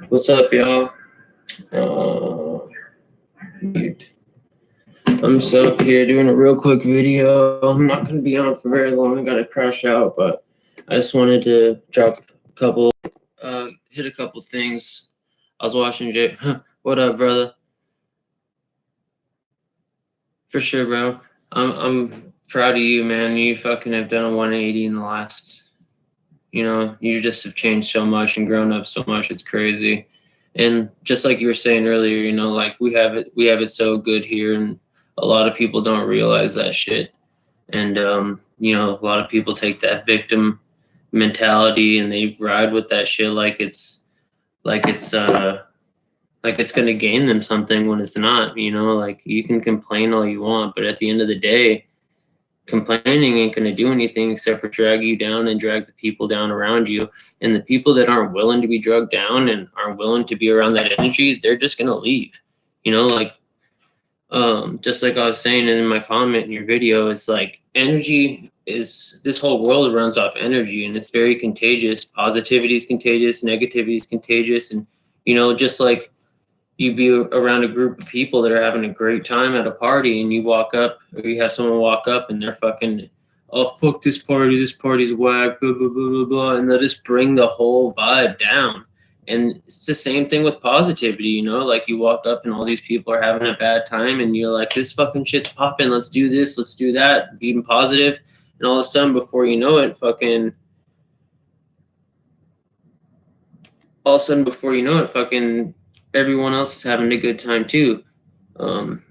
What's up, y'all? Mute. I'm just up here doing a real quick video. I'm not going to be on for very long. I got to crash out, but I just wanted to drop a couple, hit a couple things. I was watching Jay. What up, brother? For sure, bro. I'm proud of you, man. You fucking have done a 180 in the last, you just have changed so much and grown up so much. It's crazy. And just like you were saying earlier, like we have it so good here, and a lot of people don't realize that shit. And a lot of people take that victim mentality and they ride with that shit like it's gonna gain them something when it's not. Like you can complain all you want, but at the end of the day, complaining ain't gonna do anything except for drag you down and drag the people down around you. And the people that aren't willing to be drugged down and aren't willing to be around that energy, they're just gonna leave. Just like I was saying in my comment in your video, it's like energy is, this whole world runs off energy, and it's very contagious. Positivity is contagious, negativity is contagious. And just like you be around a group of people that are having a great time at a party, and you walk up, or you have someone walk up and they're fucking, oh fuck this party's whack, blah blah blah blah blah, and they'll just bring the whole vibe down. And it's the same thing with positivity. Like you walk up and all these people are having a bad time, and you're like, this fucking shit's popping, let's do this, let's do that, being positive. And all of a sudden, before you know it, everyone else is having a good time too.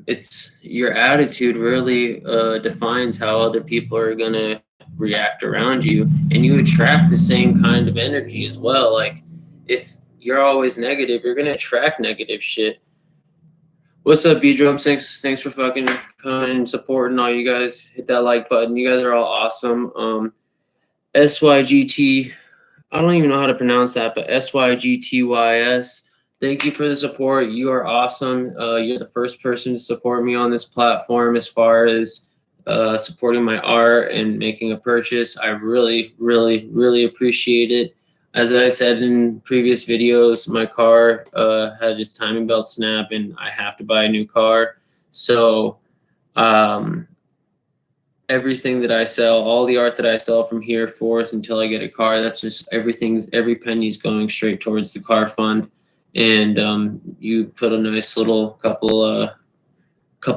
It's your attitude really defines how other people are gonna react around you, and you attract the same kind of energy as well. Like if you're always negative, you're gonna attract negative shit. What's up, B-Drums? Thanks for fucking coming and supporting all you guys. Hit that like button. You guys are all awesome. SYGT, I don't even know how to pronounce that, but SYGTYS. Thank you for the support. You are awesome. You're the first person to support me on this platform as far as supporting my art and making a purchase. I really, really, really appreciate it. As I said in previous videos, my car had its timing belt snap, and I have to buy a new car. So everything that I sell, all the art that I sell from here forth until I get a car, that's just every penny's going straight towards the car fund. And you put a nice little couple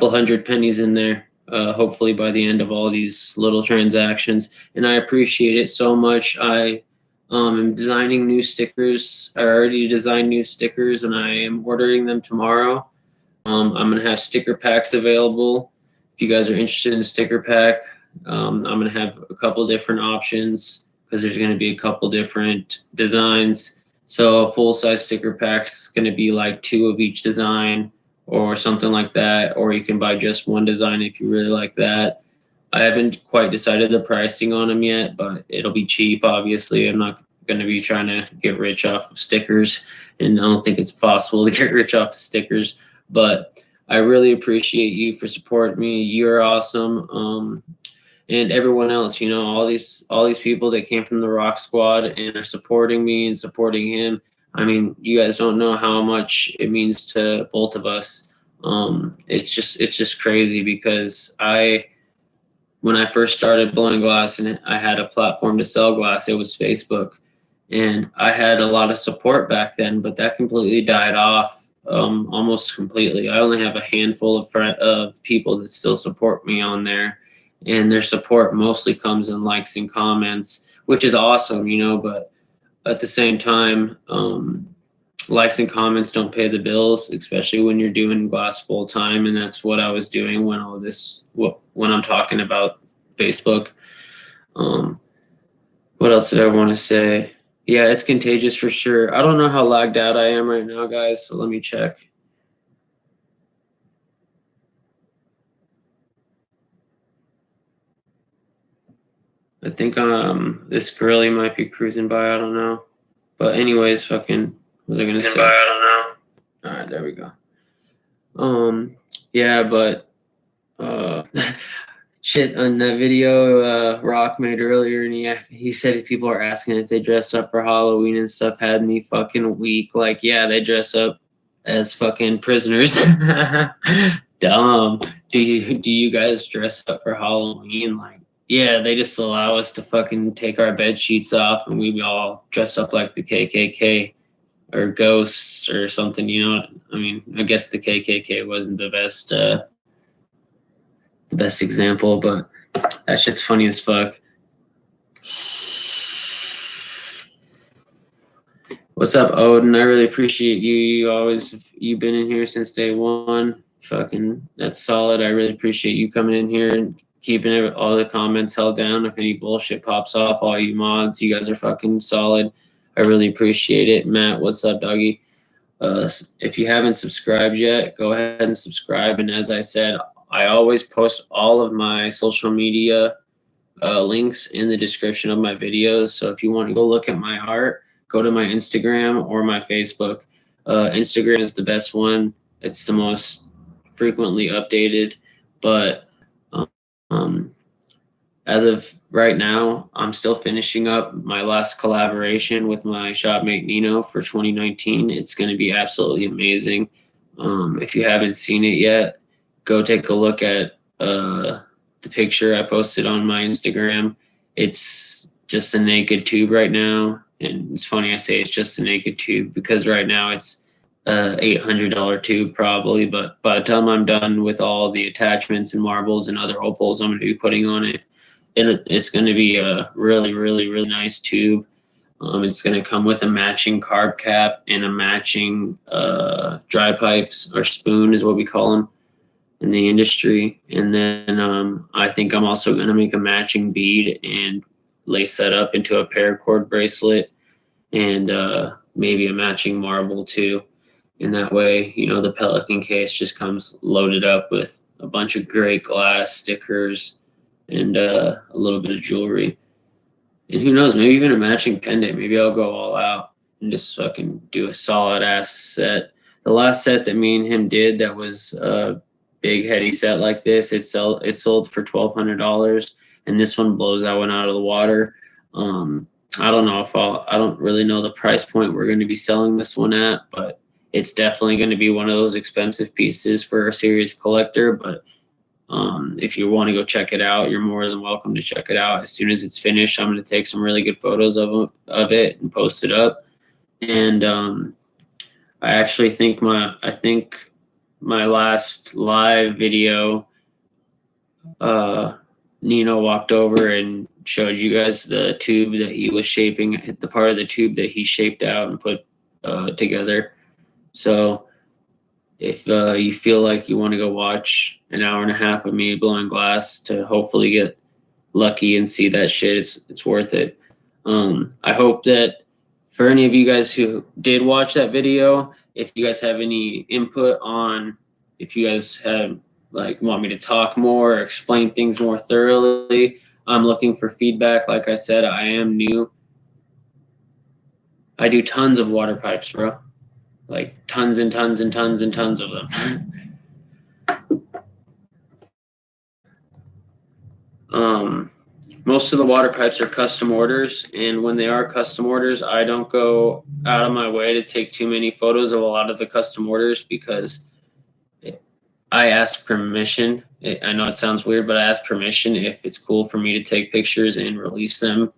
hundred pennies in there, hopefully by the end of all these little transactions. And I appreciate it so much. I am designing new stickers. I already designed new stickers, and I am ordering them tomorrow. I'm gonna have sticker packs available. If you guys are interested in a sticker pack, I'm gonna have a couple different options because there's gonna be a couple different designs. So a full-size sticker pack's going to be like 2 of each design or something like that, or you can buy just one design if you really like that. I haven't quite decided the pricing on them yet, but it'll be cheap, obviously. I'm not going to be trying to get rich off of stickers, and I don't think it's possible to get rich off of stickers, but I really appreciate you for supporting me. You're awesome. And everyone else, all these people that came from the Rock Squad and are supporting me and supporting him. I mean, you guys don't know how much it means to both of us. It's just crazy because when I first started blowing glass and I had a platform to sell glass, it was Facebook, and I had a lot of support back then, but that completely died off, almost completely. I only have a handful of people that still support me on there. And their support mostly comes in likes and comments, which is awesome, but at the same time, likes and comments don't pay the bills, especially when you're doing glass full time. And that's what I was doing when I'm talking about Facebook. What else did I want to say? Yeah, it's contagious for sure. I don't know how lagged out I am right now, guys, so let me check. I think this girlie might be cruising by. I don't know. But anyways, fucking, what was I gonna say? I don't know. All right, there we go. Yeah, but shit on that video Rock made earlier, and he said if people are asking if they dress up for Halloween and stuff, had me fucking weak. Like, yeah, they dress up as fucking prisoners. Dumb. Do you guys dress up for Halloween? Like, yeah, they just allow us to fucking take our bed sheets off and we all dress up like the KKK or ghosts or something. You know, I mean, I guess the KKK wasn't the best example, but that shit's funny as fuck. What's up, Odin? I really appreciate you. You've been in here since day one. Fucking, that's solid. I really appreciate you coming in here and keeping all the comments held down. If any bullshit pops off, all you mods, you guys are fucking solid. I really appreciate it. Matt, what's up, doggy? If you haven't subscribed yet, go ahead and subscribe. And as I said, I always post all of my social media links in the description of my videos. So if you want to go look at my art, go to my Instagram or my Facebook. Instagram is the best one. It's the most frequently updated. But as of right now, I'm still finishing up my last collaboration with my shopmate Nino for 2019. It's going to be absolutely amazing. If you haven't seen it yet, go take a look at the picture I posted on my Instagram. It's just a naked tube right now. And it's funny I say it's just a naked tube because right now it's $800 tube probably. But by the time I'm done with all the attachments and marbles and other opals I'm going to be putting on it, it's going to be a really, really, really nice tube. It's going to come with a matching carb cap and a matching dry pipes, or spoon is what we call them in the industry. And then I think I'm also going to make a matching bead and lace that up into a paracord bracelet and maybe a matching marble too. And that way, you know, the Pelican case just comes loaded up with a bunch of great glass stickers and a little bit of jewelry. And who knows, maybe even a matching pendant. Maybe I'll go all out and just fucking do a solid ass set. The last set that me and him did that was a big heady set like this, it sold for $1,200, and this one blows that one out of the water. I don't know if I don't really know the price point we're going to be selling this one at, but it's definitely going to be one of those expensive pieces for a serious collector. But if you want to go check it out, you're more than welcome to check it out. As soon as it's finished, I'm going to take some really good photos of it and post it up. And I actually think my last live video, Nino walked over and showed you guys the tube that he was shaping, the part of the tube that he shaped out and put together. So if you feel like you want to go watch an hour and a half of me blowing glass to hopefully get lucky and see that shit, it's worth it. I hope that for any of you guys who did watch that video, if you guys have any input on, if you guys have want me to talk more or explain things more thoroughly, I'm looking for feedback. Like I said, I am new. I do tons of water pipes, bro. Like tons and tons and tons and tons of them. Most of the water pipes are custom orders, and when they are custom orders, I don't go out of my way to take too many photos of a lot of the custom orders because I ask permission. I know it sounds weird, but I ask permission if it's cool for me to take pictures and release them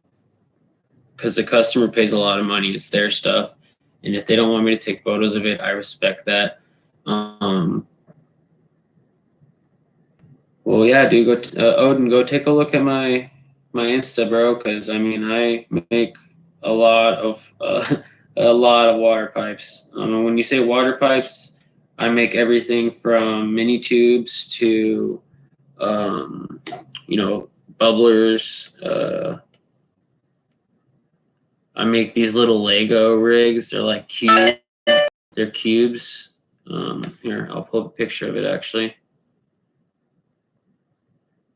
because the customer pays a lot of money. It's their stuff. And if they don't want me to take photos of it, I respect that. Well, yeah, dude, Odin, go take a look at my Insta, bro, because I mean, I make a lot of water pipes. When you say water pipes, I make everything from mini tubes to, bubblers. I make these little Lego rigs. They're like cubes. They're cubes. Here, I'll pull up a picture of it actually.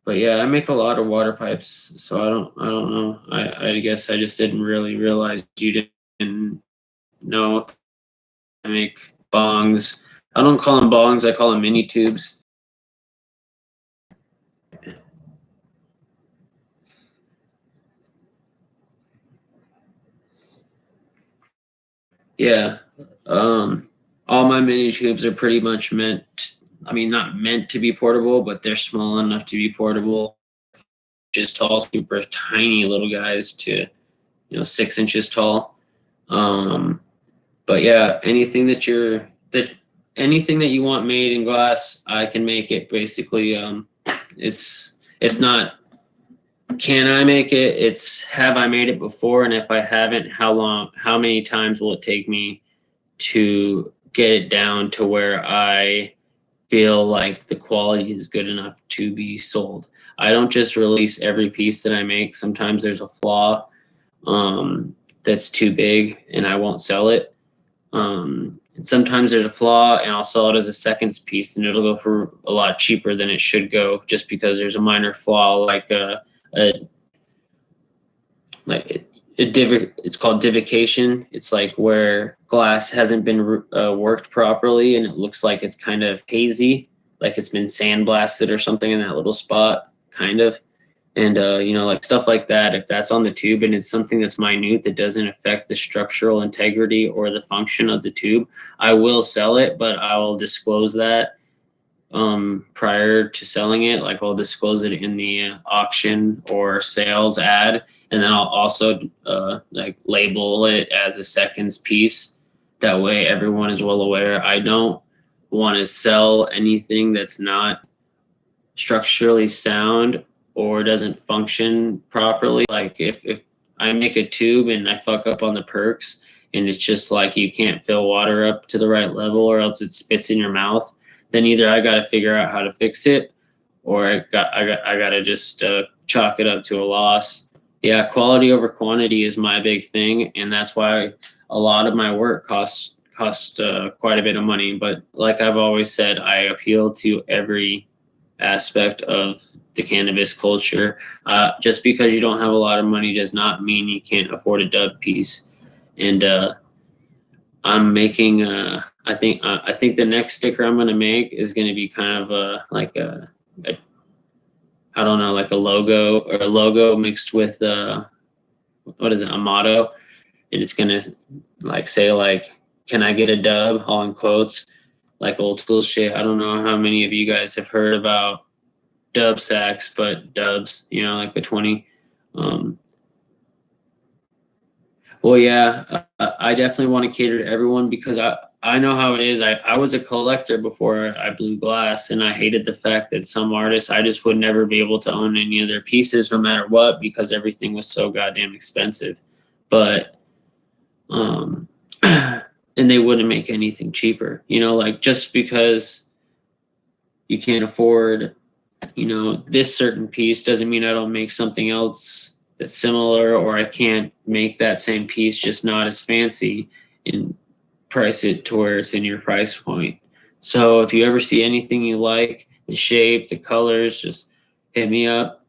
But yeah, I make a lot of water pipes, so I don't know. I guess I just didn't really realize you didn't know. I make bongs. I don't call them bongs. I call them mini tubes. Yeah. All my mini tubes are pretty much I mean, not meant to be portable, but they're small enough to be portable. Just tall, super tiny little guys to, 6 inches tall. Um, but yeah, anything that you want made in glass, I can make it. Basically, it's not can I make it? It's have I made it before, and if I haven't, how many times will it take me to get it down to where I feel like the quality is good enough to be sold. I don't just release every piece that I make. Sometimes there's a flaw that's too big and I won't sell it. And sometimes there's a flaw and I'll sell it as a seconds piece and it'll go for a lot cheaper than it should go just because there's a minor flaw a like it's called divocation. It's like where glass hasn't been worked properly and it looks like it's kind of hazy, like it's been sandblasted or something in that little spot, kind of. And like stuff like that, if that's on the tube and it's something that's minute that doesn't affect the structural integrity or the function of the tube, I will sell it, but I will disclose that prior to selling it. Like I'll disclose it in the auction or sales ad, and then I'll also like label it as a seconds piece. That way, everyone is well aware. I don't want to sell anything that's not structurally sound or doesn't function properly. Like if I make a tube and I fuck up on the perks and it's just like you can't fill water up to the right level or else it spits in your mouth, then either I got to figure out how to fix it or I got to just chalk it up to a loss. Yeah, quality over quantity is my big thing, and that's why a lot of my work costs quite a bit of money. But like I've always said, I appeal to every aspect of the cannabis culture. Just because you don't have a lot of money does not mean you can't afford a dub piece. And I'm making. I think the next sticker I'm going to make is going to be kind of a I don't know, like a logo or a logo mixed with what is it, a motto, and it's going to like say like, "Can I get a dub?" all in quotes, like old school shit. I don't know how many of you guys have heard about dub sacks, but dubs, like the 20. Um, well, yeah, I definitely want to cater to everyone because I know how it is. I was a collector before I blew glass, and I hated the fact that some artists, I just would never be able to own any of their pieces no matter what because everything was so goddamn expensive. But, um, and they wouldn't make anything cheaper, like just because you can't afford this certain piece doesn't mean I don't make something else that's similar or I can't make that same piece just not as fancy and price it to where it's in your price point. So if you ever see anything you like, the shape, the colors, just hit me up.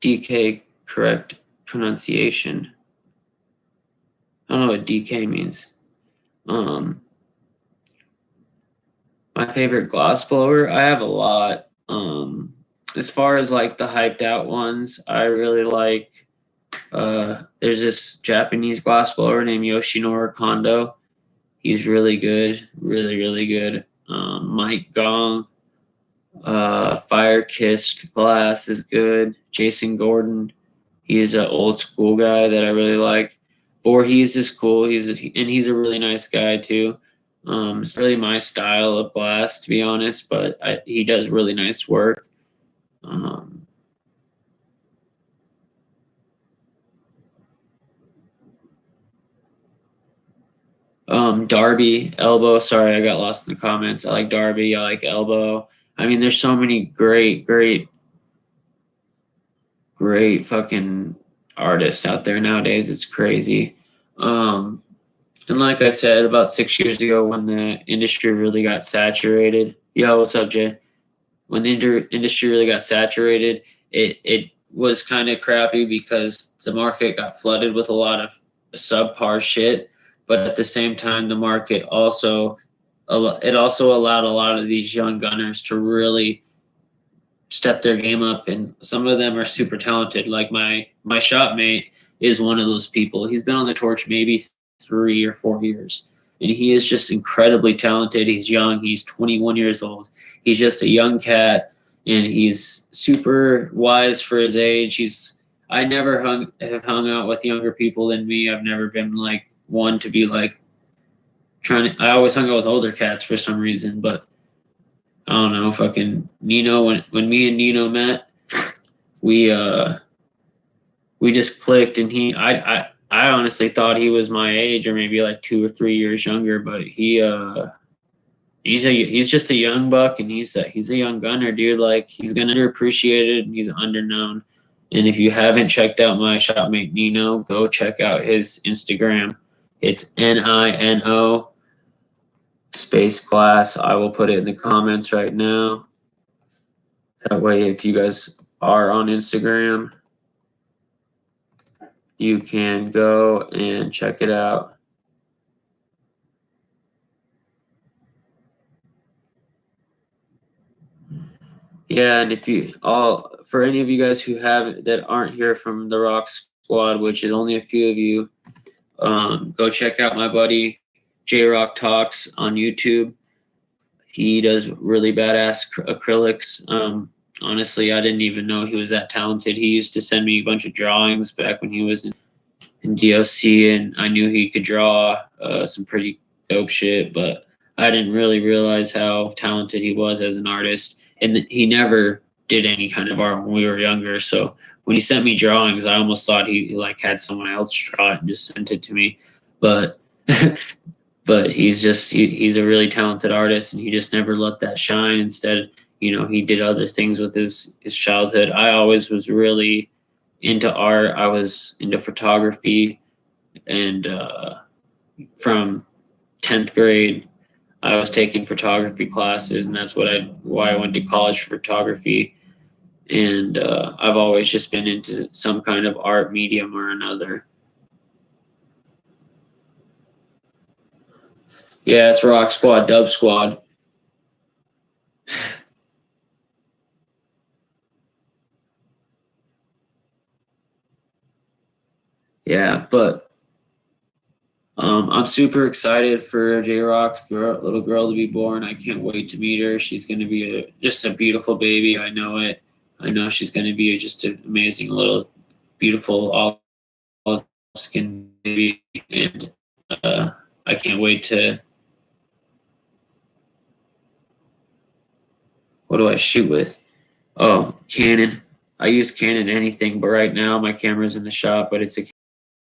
DK, correct pronunciation. I don't know what DK means. Um, my favorite glass blower, I have a lot. As far as like the hyped out ones, I really like there's this Japanese glass blower named Yoshinori Kondo. He's really good, really, really good. Mike Gong, Fire Kissed Glass is good. Jason Gordon, he's an old school guy that I really like. Voorhees is cool. He's a really nice guy too. It's really my style of glass, to be honest, but he does really nice work. Um, Darby, Elbow. Sorry, I got lost in the comments. I like Darby. I like Elbow. I mean, there's so many great, great, great fucking artists out there nowadays. It's crazy. Um, and like I said, about 6 years ago, when the industry really got saturated. Yo, what's up, Jay? When the industry really got saturated, it was kind of crappy because the market got flooded with a lot of subpar shit. But at the same time, the market also it also allowed a lot of these young gunners to really step their game up, and some of them are super talented. Like my shopmate is one of those people. He's been on the torch maybe 3 or 4 years, and he is just incredibly talented. He's young. He's 21 years old. He's just a young cat, and he's super wise for his age. I never have hung out with younger people than me. I've never been like one to be like I always hung out with older cats for some reason, but I don't know, fucking Nino, when me and Nino met, we just clicked, and I honestly thought he was my age or maybe like 2 or 3 years younger, but he's just a young buck, and he's a young gunner, dude. Like, he's gonna underappreciated and he's underknown. And if you haven't checked out my shopmate Nino, go check out his Instagram. It's NINO space class. I will put it in the comments right now. That way, if you guys are on Instagram, you can go and check it out. Yeah, and for any of you guys who that aren't here from the Rock Squad, which is only a few of you, go check out my buddy J Rock Talks on YouTube. He does really badass acrylics. Honestly, I didn't even know he was that talented. He used to send me a bunch of drawings back when he was in DOC, and I knew he could draw some pretty dope shit, but I didn't really realize how talented he was as an artist. And he never did any kind of art when we were younger. So when he sent me drawings, I almost thought he like had someone else draw it and just sent it to me. But but he's a really talented artist, and he just never let that shine. Instead, he did other things with his childhood. I always was really into art. I was into photography, and from 10th grade, I was taking photography classes, and that's why I went to college for photography. And I've always just been into some kind of art medium or another. Yeah, it's Rock Squad, Dub Squad. Yeah, but I'm super excited for J Rock's little girl to be born. I can't wait to meet her. She's going to be just a beautiful baby. I know it. I know she's going to be just an amazing little, beautiful, all skin baby, and I can't wait to. What do I shoot with? Oh, Canon. I use Canon anything, but right now my camera's in the shop, but it's a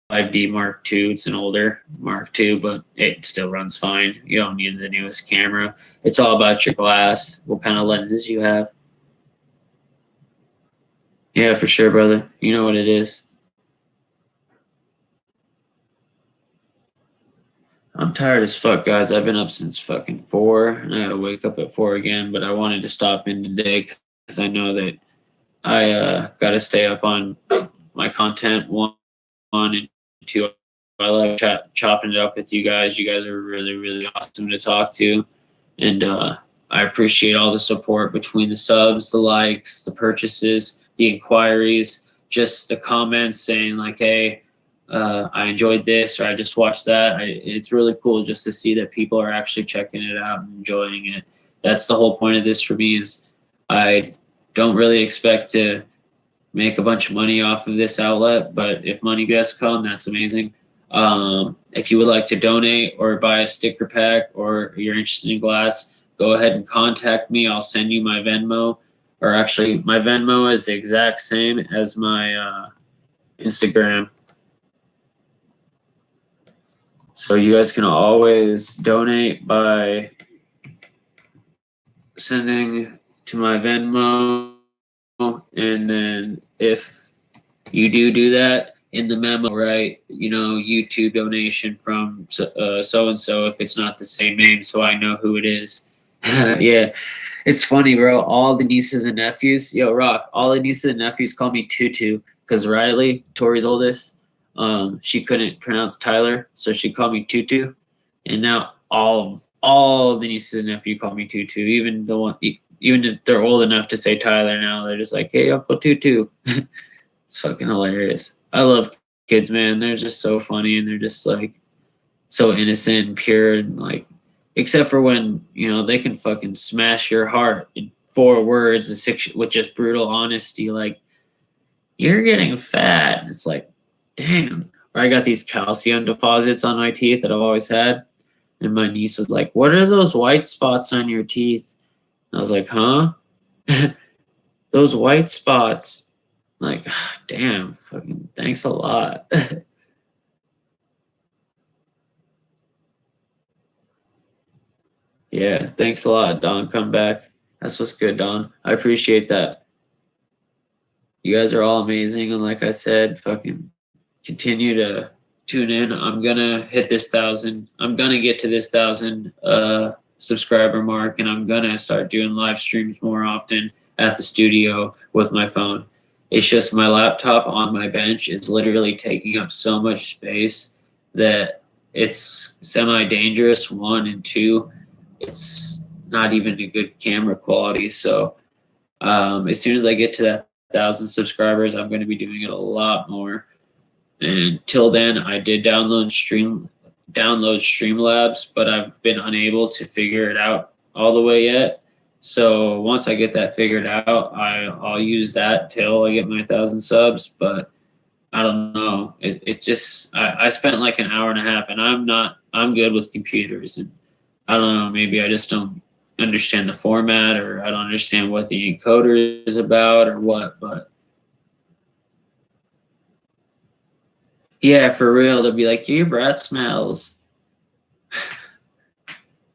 5D Mark II. It's an older Mark II, but it still runs fine. You don't need the newest camera. It's all about your glass, what kind of lenses you have. Yeah, for sure, brother. You know what it is. I'm tired as fuck, guys. I've been up since fucking 4, and I gotta wake up at 4 again, but I wanted to stop in today because I know that I gotta stay up on my content, one and two. I like chopping it up with you guys. You guys are really, really awesome to talk to, and I appreciate all the support between the subs, the likes, the purchases, the inquiries, just the comments saying like, "Hey, I enjoyed this," or "I just watched that." It's really cool just to see that people are actually checking it out and enjoying it. That's the whole point of this for me. Is I don't really expect to make a bunch of money off of this outlet, but if money does come, that's amazing. If you would like to donate or buy a sticker pack, or you're interested in glass, go ahead and contact me. I'll send you my Venmo, or actually my Venmo is the exact same as my Instagram. So you guys can always donate by sending to my Venmo, and then if you do that in the memo, right, YouTube donation from so and so, if it's not the same name, so I know who it is. Yeah, it's funny, bro. All the nieces and nephews, Rock, all the nieces and nephews call me Tutu, because Riley, Tori's oldest, she couldn't pronounce Tyler, so she called me Tutu, and now all the nieces and nephews call me Tutu. Even if they're old enough to say Tyler now, they're just like, "Hey, Uncle Tutu." It's fucking hilarious. I love kids, man, they're just so funny and they're just like so innocent and pure and like, except for when they can fucking smash your heart in 4 words and six with just brutal honesty, like you're getting fat. It's like, damn. Or I got these calcium deposits on my teeth that I've always had. And my niece was like, "What are those white spots on your teeth?" And I was like, "Huh?" Those white spots. Like, damn, fucking thanks a lot. Yeah, thanks a lot, Don. Come back. That's what's good, Don. I appreciate that. You guys are all amazing. And like I said, fucking continue to tune in. I'm gonna hit this 1,000. I'm gonna get to this 1,000 subscriber mark, and I'm gonna start doing live streams more often at the studio with my phone. It's just my laptop on my bench is literally taking up so much space that it's semi dangerous. One and two, it's not even a good camera quality. So as soon as I get to that 1,000 subscribers, I'm going to be doing it a lot more. And till then, I did download Streamlabs, but I've been unable to figure it out all the way yet. So once I get that figured out, I'll use that till I get my 1,000 subs. But I don't know. It just I spent like an hour and a half, and I'm good with computers, and I don't know. Maybe I just don't understand the format, or I don't understand what the encoder is about, or what. But yeah, for real, they'll be like, your breath smells.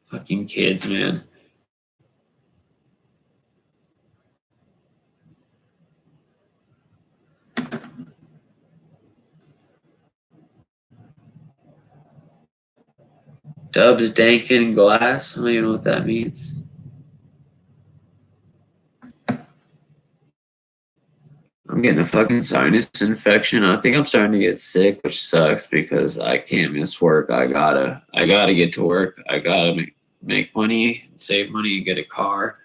Fucking kids, man. Dubs, Dankin, Glass. I don't even know what that means. I'm getting a fucking sinus infection. I think I'm starting to get sick, which sucks because I can't miss work. I gotta get to work. I gotta make money, save money, and get a car.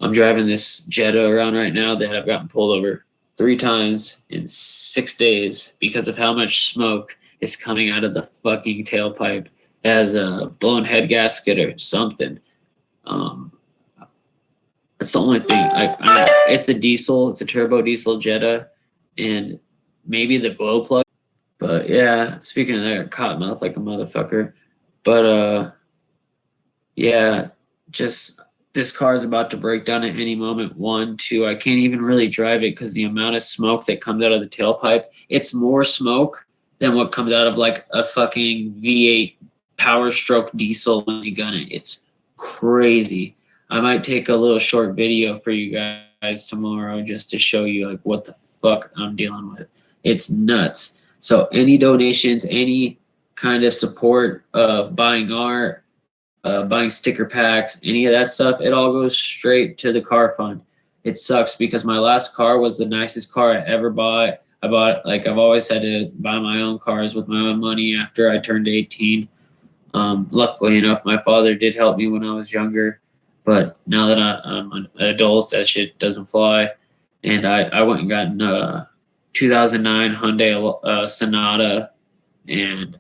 I'm driving this Jetta around right now that I've gotten pulled over 3 times in 6 days because of how much smoke is coming out of the fucking tailpipe. It has a blown head gasket or something. Um, that's the only thing. It's a diesel. It's a turbo diesel Jetta, and maybe the glow plug. But yeah, speaking of that, I got cotton mouth like a motherfucker. But yeah, just this car is about to break down at any moment. One, two, I can't even really drive it because the amount of smoke that comes out of the tailpipe, it's more smoke than what comes out of like a fucking V8 Power Stroke diesel when you gun it. It's crazy. I might take a little short video for you guys tomorrow just to show you like what the fuck I'm dealing with. It's nuts. So any donations, any kind of support of buying art, buying sticker packs, any of that stuff, it all goes straight to the car fund. It sucks because my last car was the nicest car I ever bought. I've always had to buy my own cars with my own money after I turned 18. Luckily enough, my father did help me when I was younger, but now that I'm an adult, that shit doesn't fly. And I went and got a 2009 Hyundai Sonata, and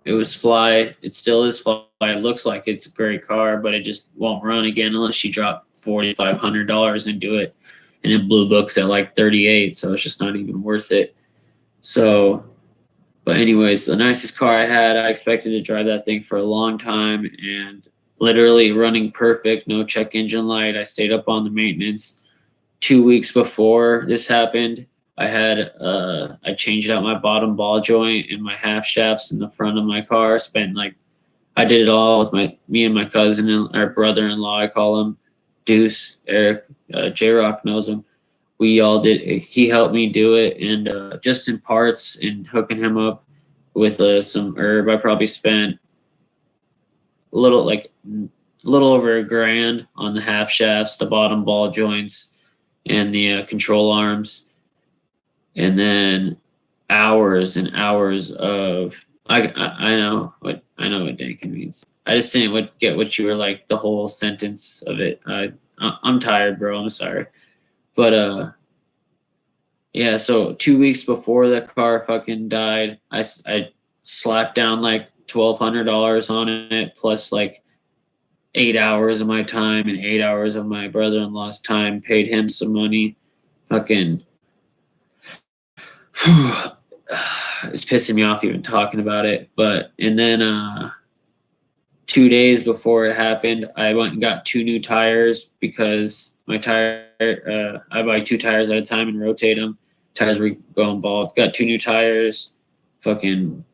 it was fly. It still is fly. It looks like it's a great car, but it just won't run again unless you drop $4,500 into it. And it blue books at like 38, so it's just not even worth it. So, but anyways, the nicest car I had, I expected to drive that thing for a long time, and literally running perfect, no check engine light. I stayed up on the maintenance. 2 weeks before this happened, I changed out my bottom ball joint and my half shafts in the front of my car. I did it all with me and my cousin and our brother-in-law. I call him Deuce Eric. J Rock knows him. We all did. He helped me do it, and just in parts and hooking him up with some herb, I probably spent a little over $1,000 on the half shafts, the bottom ball joints, and the control arms, and then hours and hours of I know what Dankin means. I just didn't get what you were like the whole sentence of it. I'm tired, bro. I'm sorry, but Yeah, so 2 weeks before the car fucking died, I slapped down like $1,200 on it, plus like 8 hours of my time and 8 hours of my brother-in-law's time. Paid him some money. Fucking, it's pissing me off even talking about it. But and then 2 days before it happened, I went and got 2 new tires because my tire, I buy 2 tires at a time and rotate them. Tires were going bald. Got 2 new tires, fucking,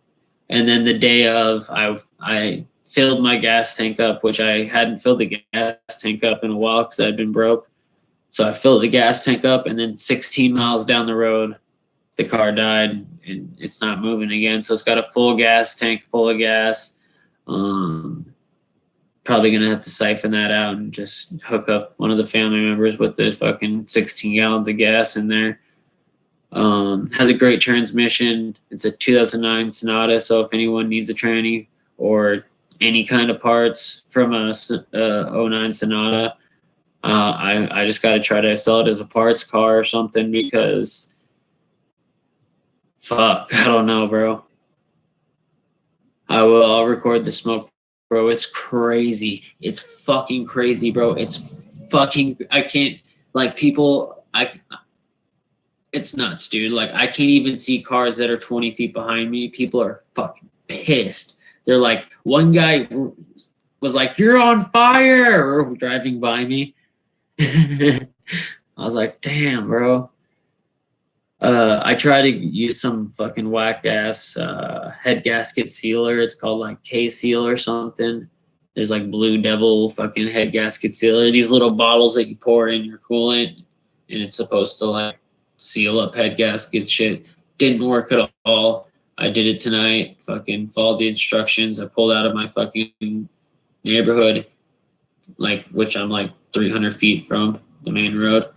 and then the day of, I filled my gas tank up, which I hadn't filled the gas tank up in a while because I'd been broke. So I filled the gas tank up, and then 16 miles down the road, the car died, and it's not moving again. So it's got a full gas tank full of gas. Probably gonna have to siphon that out and just hook up one of the family members with the fucking 16 gallons of gas in there. Has a great transmission. It's a 2009 Sonata, so if anyone needs a tranny or any kind of parts from a '09 Sonata, I just got to try to sell it as a parts car or something because fuck, I don't know, bro. I'll record the smoke, bro. It's crazy. It's fucking crazy, bro. It's fucking. I can't like people. It's nuts, dude. Like I can't even see cars that are 20 feet behind me. People are fucking pissed. They're like, one guy was like, "You're on fire!" driving by me. I was like, "Damn, bro." I try to use some fucking whack ass head gasket sealer. It's called like K Seal or something. There's like Blue Devil fucking head gasket sealer. These little bottles that you pour in your coolant, and it's supposed to like seal up head gasket shit. Didn't work at all. I did it tonight. Fucking followed the instructions. I pulled out of my fucking neighborhood, like which I'm like 300 feet from the main road,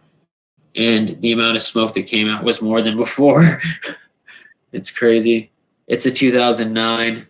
and the amount of smoke that came out was more than before. It's crazy. It's a 2009,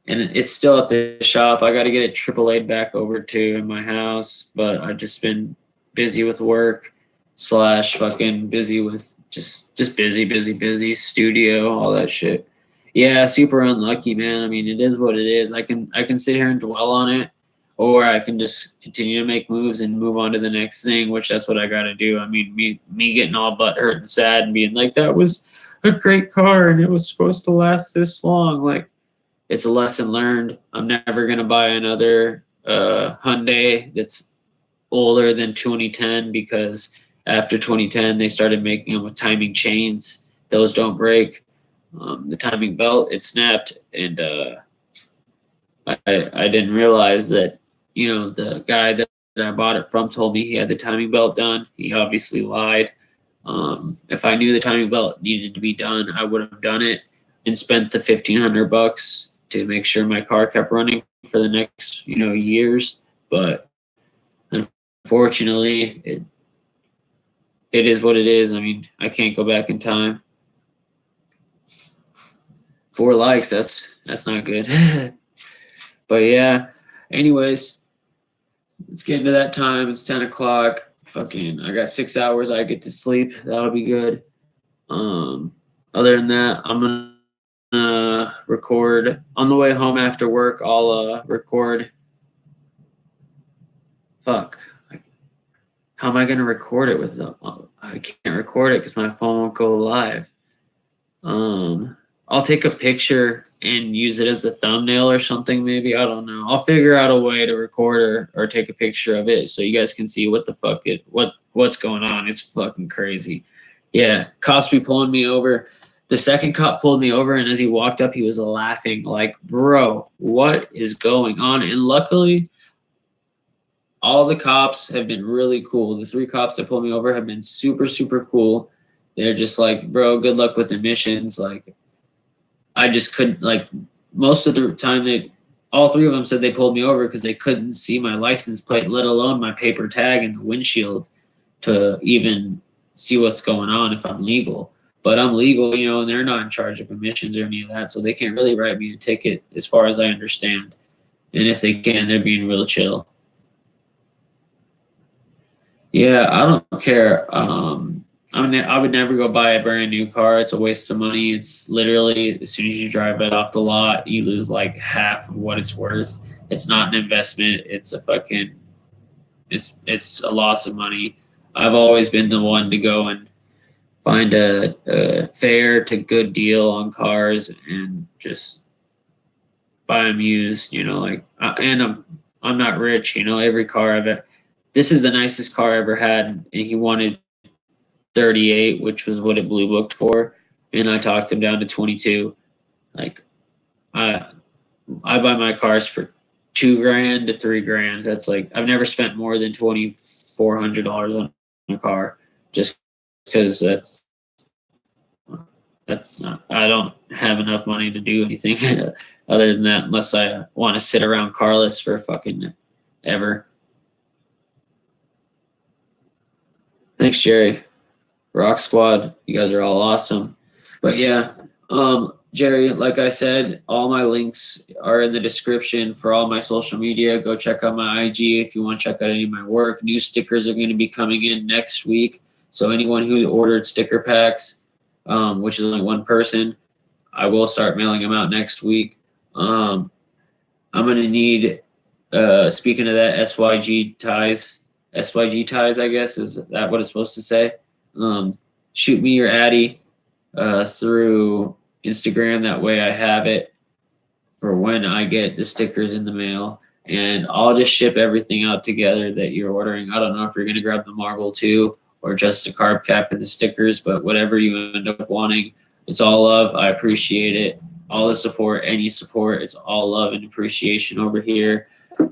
and it's still at the shop. I got to get it AAA back over to in my house, but I've just been busy with work slash fucking busy with just busy studio, all that shit. Yeah, super unlucky, man. I mean, it is what it is. I can sit here and dwell on it, or I can just continue to make moves and move on to the next thing, which that's what I got to do. I mean, me getting all butthurt and sad and being like, that was a great car and it was supposed to last this long. Like, it's a lesson learned. I'm never gonna buy another Hyundai that's older than 2010 because after 2010 they started making them with timing chains. Those don't break. The timing belt, it snapped, and I didn't realize that, the guy that I bought it from told me he had the timing belt done. He obviously lied. If I knew the timing belt needed to be done, I would have done it and spent the $1,500 to make sure my car kept running for the next, years. But unfortunately, it is what it is. I mean, I can't go back in time. 4 likes, that's not good. But yeah, anyways, it's getting to that time. It's 10 o'clock. Fucking, I got 6 hours I get to sleep. That'll be good. Other than that, I'm gonna record on the way home after work. I'll record. Fuck. How am I gonna record it with them? I can't record it because my phone won't go live. I'll take a picture and use it as the thumbnail or something, maybe. I don't know. I'll figure out a way to record or take a picture of it so you guys can see what the fuck what's going on. It's fucking crazy. Yeah, cops be pulling me over. The second cop pulled me over, and as he walked up, he was laughing like, "Bro, what is going on?" And luckily, all the cops have been really cool. The 3 cops that pulled me over have been super, super cool. They're just like, "Bro, good luck with emissions." Like, I just couldn't, like, most of the time all 3 of them said they pulled me over because they couldn't see my license plate, let alone my paper tag and the windshield to even see what's going on if I'm legal. But I'm legal, and they're not in charge of emissions or any of that, so they can't really write me a ticket as far as I understand. And if they can, they're being real chill. Yeah, I don't care. I would never go buy a brand new car. It's a waste of money. It's literally as soon as you drive it off the lot, you lose like half of what it's worth. It's not an investment. It's a loss of money. I've always been the one to go and find a fair to good deal on cars and just buy them used. And I'm not rich. Every car this is the nicest car I ever had, and he wanted 38, which was what it blue booked for, and I talked him down to 22. Like I I buy my cars for $2,000 to $3,000. That's like I've never spent more than $2,400 on a car, just because that's not, I don't have enough money to do anything other than that unless I want to sit around carless for fucking ever. Thanks, Jerry. Rock Squad, you guys are all awesome. But yeah, Jerry, like I said, all my links are in the description for all my social media. Go check out my IG if you want to check out any of my work. New stickers are going to be coming in next week. So anyone who's ordered sticker packs, which is only one person, I will start mailing them out next week. I'm going to need, speaking of that, SYG ties, I guess, is that what it's supposed to say? Shoot me your Addy through Instagram. That way I have it for when I get the stickers in the mail. And I'll just ship everything out together that you're ordering. I don't know if you're going to grab the marble too or just the carb cap and the stickers, but whatever you end up wanting, it's all love. I appreciate it. All the support, any support, it's all love and appreciation over here.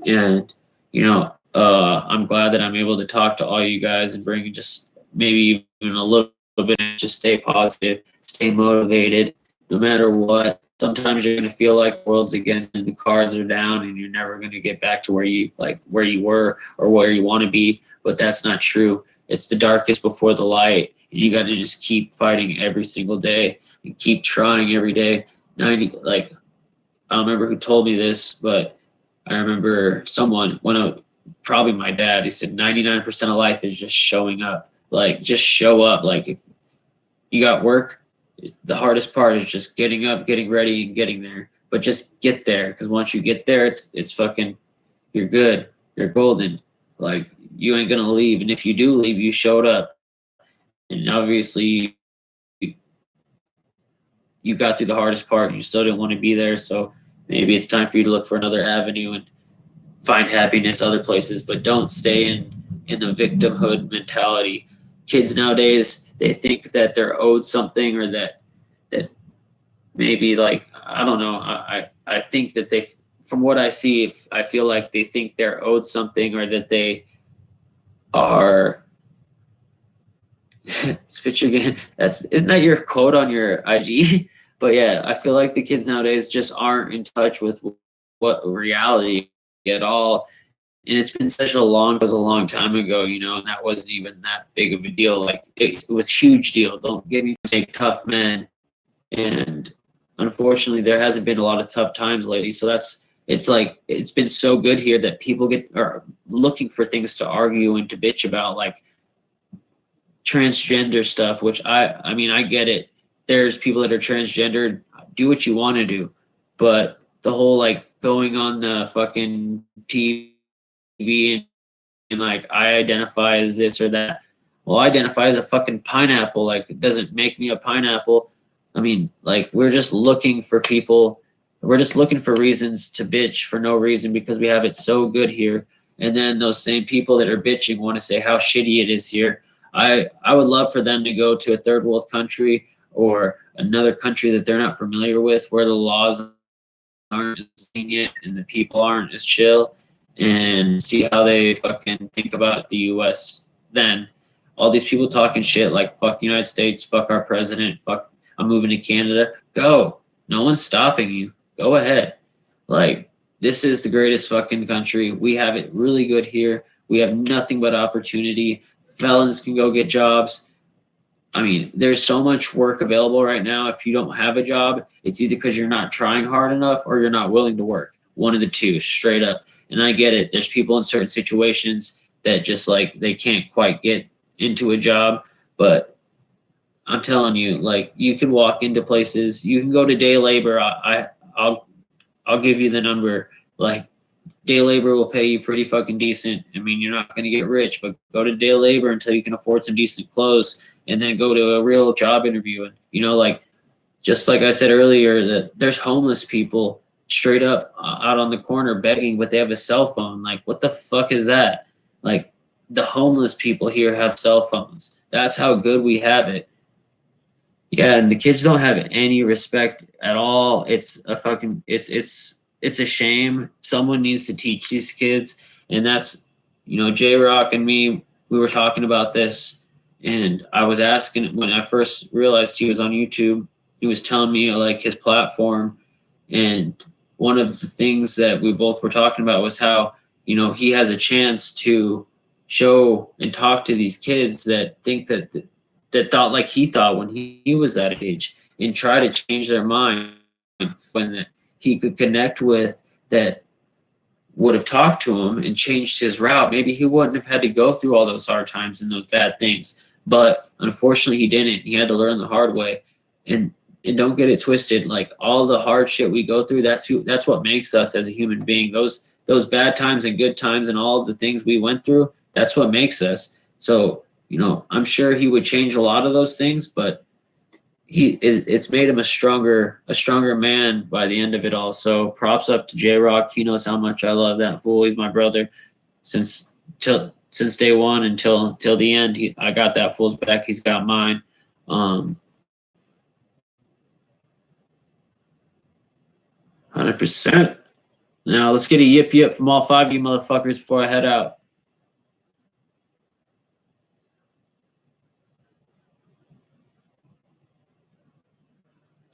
And, I'm glad that I'm able to talk to all you guys and bring just maybe even a little bit, just stay positive, stay motivated, no matter what. Sometimes you're going to feel like the world's against and the cards are down and you're never going to get back to where you were or where you want to be, but that's not true. It's the darkest before the light, and you got to just keep fighting every single day and keep trying every day. I don't remember who told me this, but I remember someone, probably my dad, he said 99% of life is just showing up. Like, just show up. Like, if you got work, the hardest part is just getting up, getting ready, and getting there. But just get there, because once you get there, it's fucking, you're good. You're golden. Like, you ain't gonna leave, and if you do leave, you showed up, and obviously you got through the hardest part. You still didn't want to be there, so maybe it's time for you to look for another avenue and find happiness other places. But don't stay in the victimhood mentality. Kids nowadays, they think that they're owed something, or that maybe, like, I don't know. I think that from what I see, I feel like they think they're owed something, or that they are spit your game. Isn't that your quote on your IG? But yeah, I feel like the kids nowadays just aren't in touch with what reality at all. And it's been such a long time ago, and that wasn't even that big of a deal. Like, it was huge deal. Don't get me mistake, tough men. And unfortunately there hasn't been a lot of tough times lately. So it's been so good here that people are looking for things to argue and to bitch about, like transgender stuff, which I mean, I get it. There's people that are transgender, do what you want to do. But the whole, like, going on the fucking TV and like, I identify as this or that. Well, I identify as a fucking pineapple. Like, it doesn't make me a pineapple. I mean, like, we're just looking for reasons to bitch for no reason, because we have it so good here. And then those same people that are bitching want to say how shitty it is here. I would love for them to go to a third world country or another country that they're not familiar with, where the laws aren't as lenient and the people aren't as chill, and see how they fucking think about the US then. All these people talking shit like, fuck the United States, fuck our president, fuck, I'm moving to Canada. Go. No one's stopping you. Go ahead. Like, this is the greatest fucking country. We have it really good here. We have nothing but opportunity. Felons can go get jobs. I mean, there's so much work available right now. If you don't have a job, it's either because you're not trying hard enough or you're not willing to work. One of the two, straight up. And I get it. There's people in certain situations that just, like, they can't quite get into a job. But I'm telling you, like you can walk into places, you can go to day labor. I'll give you the number. Like day labor will pay you pretty fucking decent. I mean, you're not going to get rich, but go to day labor until you can afford some decent clothes, and then go to a real job interview. And like just like I said earlier, that there's homeless people straight up out on the corner begging, but they have a cell phone. Like, what the fuck is that? Like, the homeless people here have cell phones. That's how good we have it. Yeah, and the kids don't have any respect at all. It's a fucking it's a shame. Someone needs to teach these kids, and that's J Rock and me. We were talking about this, and I was asking when I first realized he was on YouTube. He was telling me like his platform, and one of the things that we both were talking about was how he has a chance to show and talk to these kids that think that thought like he thought when he was that age, and try to change their mind when he could connect with, that would have talked to him and changed his route. Maybe he wouldn't have had to go through all those hard times and those bad things. But unfortunately he didn't. He had to learn the hard way. And don't get it twisted, like all the hard shit we go through, that's what makes us as a human being. Those bad times and good times and all the things we went through, that's what makes us. So I'm sure he would change a lot of those things, but it's made him a stronger man by the end of it all. So props up to J Rock. He knows how much I love that fool. He's my brother since day one until the end. I got that fool's back. He's got mine. 100%. Now let's get a yip yip from all 5 of you motherfuckers before I head out.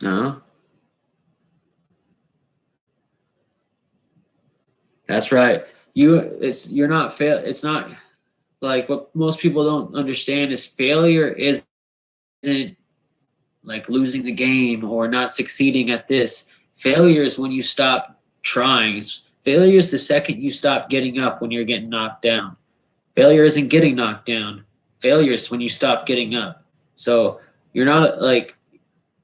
No. That's right. You're not fail. It's not like what most people don't understand is failure isn't like losing the game or not succeeding at this. Failure is when you stop trying. Failure is the second you stop getting up when you're getting knocked down. Failure isn't getting knocked down. Failure is when you stop getting up. So you're not like,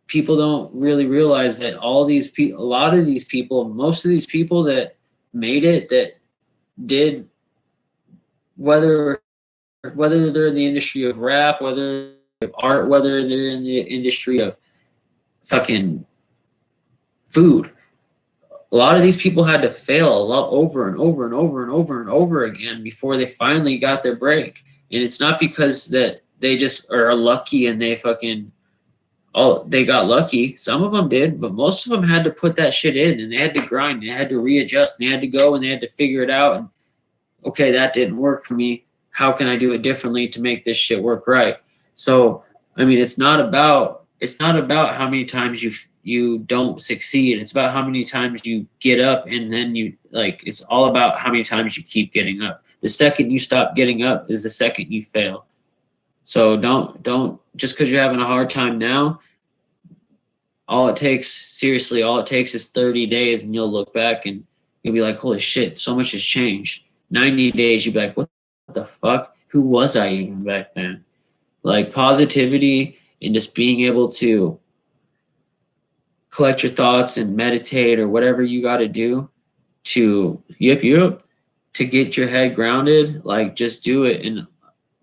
people don't really realize that all these people, a lot of these people, most of these people that made it, that did, whether they're in the industry of rap, whether of art, whether they're in the industry of fucking food, a lot of these people had to fail a lot over and over and over and over and over again before they finally got their break. And it's not because that they just are lucky and they got lucky. Some of them did, but most of them had to put that shit in, and they had to grind, they had to readjust, and they had to go and they had to figure it out. And okay, that didn't work for me. How can I do it differently to make this shit work right? So, I mean, it's not about how many times you don't succeed. It's about how many times you get up, and then it's all about how many times you keep getting up. The second you stop getting up is the second you fail. So don't just because you're having a hard time now, all it takes is 30 days, and you'll look back and you'll be like, holy shit, so much has changed. 90 days, you'll be like, what the fuck? Who was I even back then? Like, positivity and just being able to collect your thoughts and meditate or whatever you got to do to to get your head grounded, like just do it. And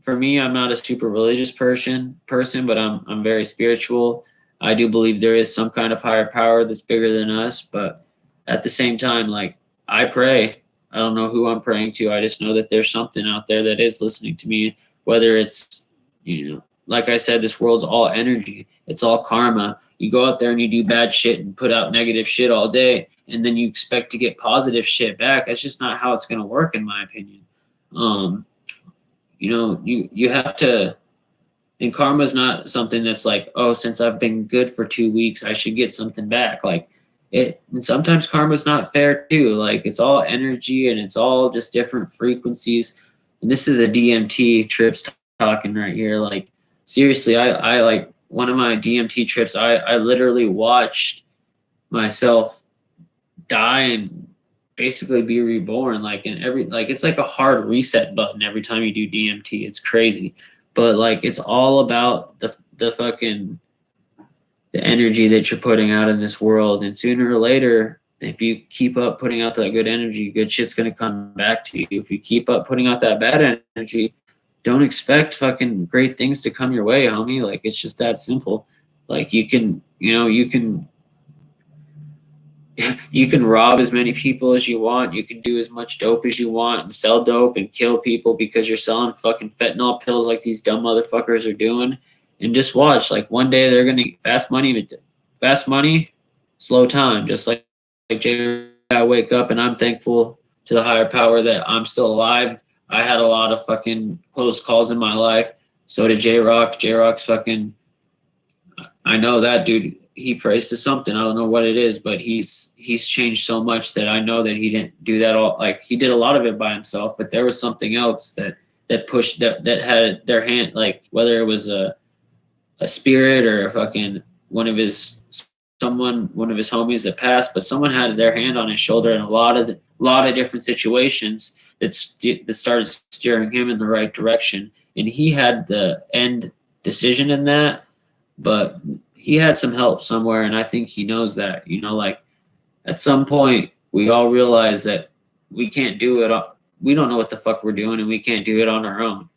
for me, I'm not a super religious person, but I'm very spiritual. I do believe there is some kind of higher power that's bigger than us, but at the same time, like, I pray. I don't know who I'm praying to. I just know that there's something out there that is listening to me, whether it's, like I said, this world's all energy. It's all karma. You go out there and you do bad shit and put out negative shit all day, and then you expect to get positive shit back. That's just not how it's going to work, in my opinion. You have to, and karma's not something that's like, oh, since I've been good for 2 weeks, I should get something back. Like, and sometimes karma's not fair too. Like, it's all energy and it's all just different frequencies. And this is a DMT trips talking right here. Like, seriously, I like one of my DMT trips, I literally watched myself die and basically be reborn. Like, it's like a hard reset button every time you do DMT. It's crazy. But like, it's all about the fucking the energy that you're putting out in this world. And sooner or later, if you keep up putting out that good energy, good shit's gonna come back to you. If you keep up putting out that bad energy, don't expect fucking great things to come your way, homie. Like it's just that simple. Like you can, you can rob as many people as you want. You can do as much dope as you want and sell dope and kill people because you're selling fucking fentanyl pills like these dumb motherfuckers are doing. And just watch, like one day they're gonna fast money, slow time. Just like Jay, I wake up and I'm thankful to the higher power that I'm still alive. I had a lot of fucking close calls in my life. So did J Rock. J Rock's fucking. I know that dude. He prays to something. I don't know what it is, but he's changed so much that I know that he didn't do that all. Like he did a lot of it by himself, but there was something else that pushed that had their hand. Like whether it was a spirit or a fucking one of his homies that passed, but someone had their hand on his shoulder in a lot of different situations that started steering him in the right direction, and he had the end decision in that, but he had some help somewhere, and I think he knows that. Like at some point we all realize that we can't do it. We don't know what the fuck we're doing, and we can't do it on our own.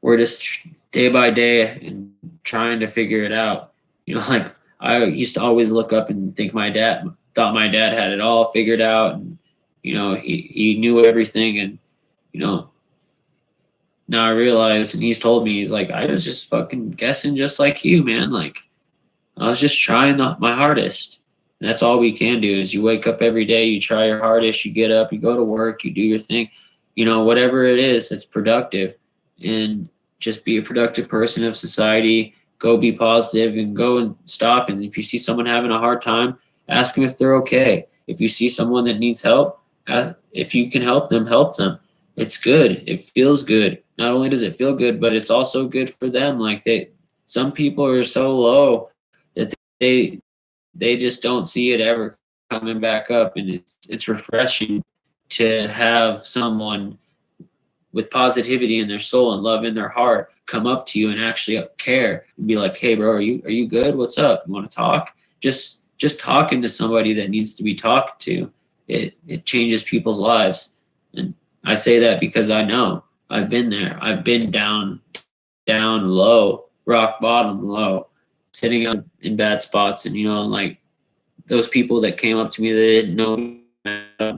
We're just day by day and trying to figure it out. Like I used to always look up and think my dad had it all figured out, and he knew everything, and now I realize, and he's told me, he's like, I was just fucking guessing just like you, man. Like I was just trying my hardest. And that's all we can do is you wake up every day, you try your hardest, you get up, you go to work, you do your thing, whatever it is that's productive, and just be a productive person of society. Go be positive and go and stop. And if you see someone having a hard time, ask them if they're okay. If you see someone that needs help, if you can help them, help them. It's good. It feels good. Not only does it feel good, but it's also good for them. Like some people are so low that they just don't see it ever coming back up, and it's refreshing to have someone with positivity in their soul and love in their heart come up to you and actually care and be like, hey bro, are you good? What's up? You want to talk? Just talking to somebody that needs to be talked to, it changes people's lives. And I say that because I know I've been there. I've been down low, rock bottom low, sitting in bad spots, and like those people that came up to me that didn't know me,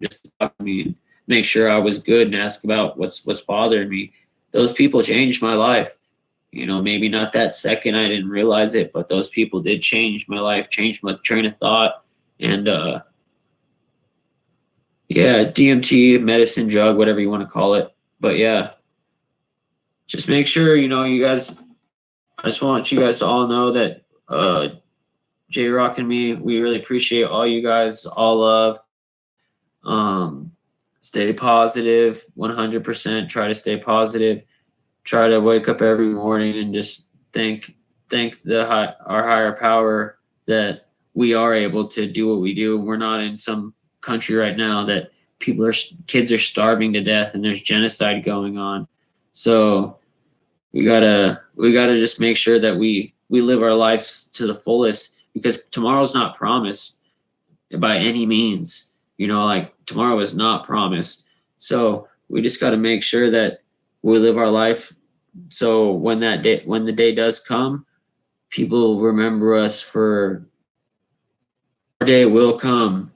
just to talk to me and make sure I was good and ask about what's bothering me. Those people changed my life. Maybe not that second, I didn't realize it, but those people did change my life, changed my train of thought. And yeah, DMT, medicine, drug, whatever you want to call it. But yeah, just make sure, you guys, I just want you guys to all know that J Rock and me, we really appreciate all you guys, all love. Stay positive, 100%. Try to stay positive. Try to wake up every morning and just thank our higher power that we are able to do what we do. We're not in some country right now that kids are starving to death and there's genocide going on. So we gotta just make sure that we live our lives to the fullest, because tomorrow's not promised by any means. Like tomorrow is not promised. So we just got to make sure that we live our life. So when the day does come, people remember us. For our day will come,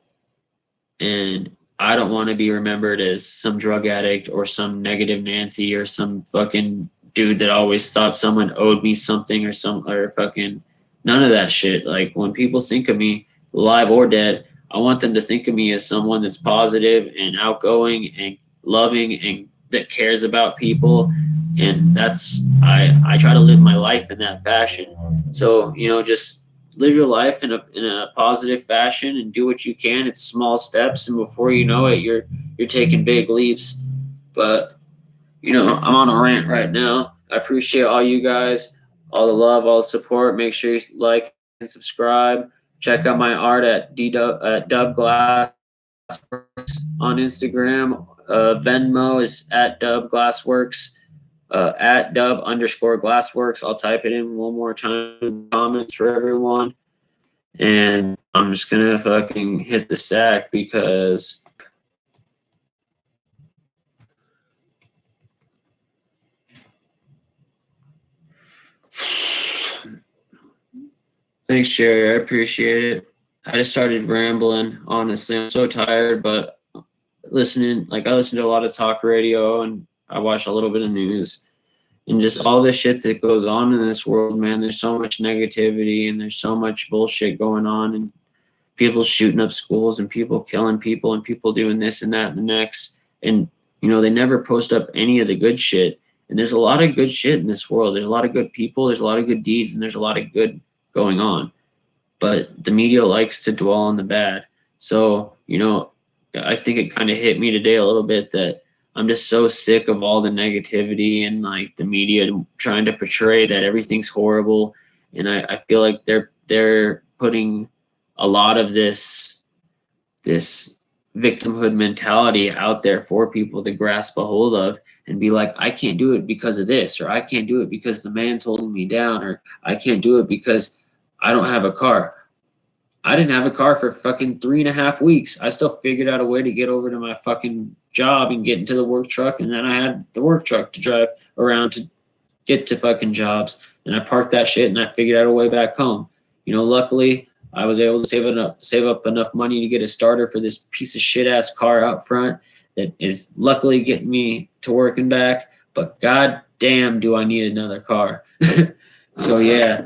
and I don't want to be remembered as some drug addict or some negative Nancy or some fucking dude that always thought someone owed me something or fucking none of that shit. Like when people think of me, alive or dead, I want them to think of me as someone that's positive and outgoing and loving and that cares about people. And I try to live my life in that fashion. So, just live your life in a positive fashion and do what you can. It's small steps, and before you know it, you're taking big leaps. But I'm on a rant right now. I appreciate all you guys, all the love, all the support. Make sure you like and subscribe. Check out my art at Dub Glassworks on Instagram. Venmo is at Dub Glassworks. at dub_glassworks. I'll type it in one more time in comments for everyone. And I'm just gonna fucking hit the sack because thanks, Jerry. I appreciate it. I just started rambling, honestly. I'm so tired, but I listen to a lot of talk radio and I watch a little bit of news and just all the shit that goes on in this world, man. There's so much negativity and there's so much bullshit going on and people shooting up schools and people killing people and people doing this and that and the next. And, they never post up any of the good shit. And there's a lot of good shit in this world. There's a lot of good people. There's a lot of good deeds and there's a lot of good going on. But the media likes to dwell on the bad. So, I think it kind of hit me today a little bit that I'm just so sick of all the negativity and like the media trying to portray that everything's horrible. And I feel like they're putting a lot of this victimhood mentality out there for people to grasp a hold of and be like, I can't do it because of this, or I can't do it because the man's holding me down, or I can't do it because I don't have a car. I didn't have a car for fucking 3.5 weeks. I still figured out a way to get over to my fucking job and get into the work truck. And then I had the work truck to drive around to get to fucking jobs. And I parked that shit and I figured out a way back home. Luckily I was able to save up enough money to get a starter for this piece of shit ass car out front that is luckily getting me to work and back. But god damn, do I need another car. So yeah.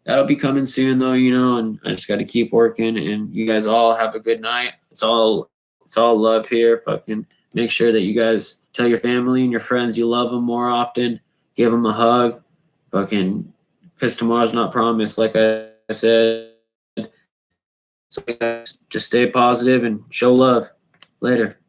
That'll be coming soon though, and I just got to keep working, and you guys all have a good night. It's all love here. Fucking make sure that you guys tell your family and your friends you love them more often. Give them a hug. Fucking, because tomorrow's not promised, like I said. So guys, just stay positive and show love. Later.